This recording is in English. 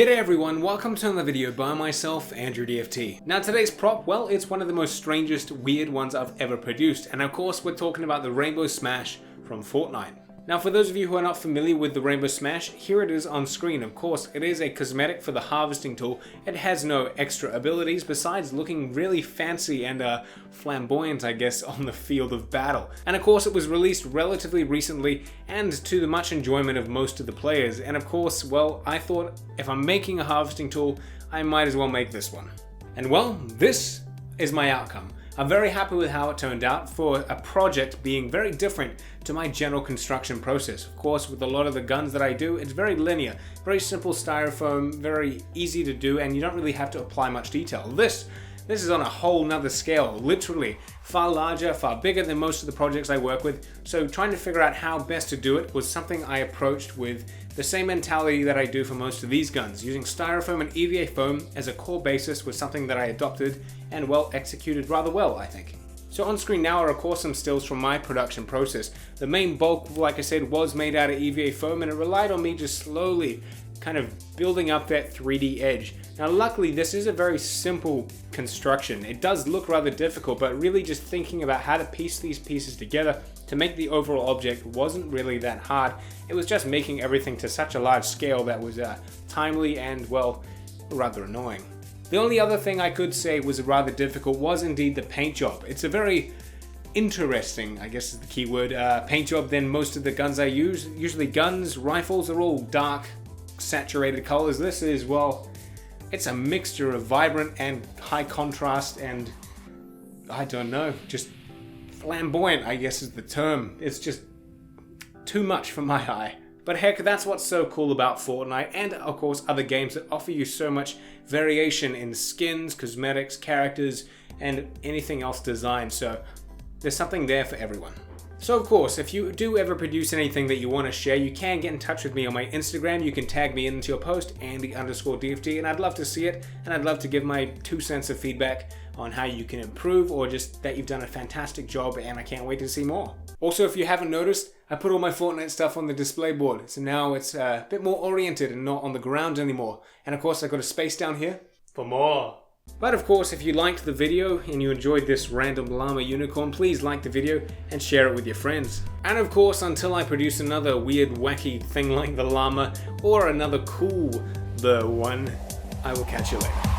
G'day everyone, welcome to another video by myself, Andrew DFT. Now today's prop, well, it's one of the most strangest, weird ones I've ever produced, and of course we're talking about the Rainbow Smash from Fortnite. Now for those of you who are not familiar with the Rainbow Smash, here it is on screen. Of course, it is a cosmetic for the harvesting tool. It has no extra abilities besides looking really fancy and flamboyant, I guess, on the field of battle. And of course, it was released relatively recently and to the much enjoyment of most of the players. And of course, well, I thought if I'm making a harvesting tool, I might as well make this one. And well, this is my outcome. I'm very happy with how it turned out for a project being very different to my general construction process. Of course, with a lot of the guns that I do, it's very linear, very simple styrofoam, very easy to do, and you don't really have to apply much detail. This is on a whole nother scale, literally far larger, far bigger than most of the projects I work with. So trying to figure out how best to do it was something I approached with the same mentality that I do for most of these guns. Using styrofoam and EVA foam as a core basis was something that I adopted and well executed rather well, I think. So on screen now are of course some stills from my production process. The main bulk, like I said, was made out of EVA foam, and it relied on me just slowly kind of building up that 3D edge. Now luckily this is a very simple construction. It does look rather difficult, but really just thinking about how to piece these pieces together to make the overall object wasn't really that hard. It was just making everything to such a large scale that was timely and, well, rather annoying. The only other thing I could say was rather difficult was indeed the paint job. It's a very interesting, I guess is the key word, paint job than most of the guns I use. Usually guns, rifles are all dark, saturated colors. This is, well, it's a mixture of vibrant and high contrast and, I don't know, just flamboyant, I guess is the term. It's just too much for my eye. But heck, that's what's so cool about Fortnite and of course other games that offer you so much variation in skins, cosmetics, characters, and anything else designed. So there's something there for everyone. So of course, if you do ever produce anything that you want to share, you can get in touch with me on my Instagram. You can tag me into your post, Andy_DFT, and I'd love to see it, and I'd love to give my 2 cents of feedback on how you can improve, or just that you've done a fantastic job and I can't wait to see more. Also, if you haven't noticed, I put all my Fortnite stuff on the display board, so now it's a bit more oriented and not on the ground anymore. And of course, I've got a space down here for more. But of course, if you liked the video and you enjoyed this random llama unicorn, please like the video and share it with your friends. And of course, until I produce another weird, wacky thing like the llama or another cool one, I will catch you later.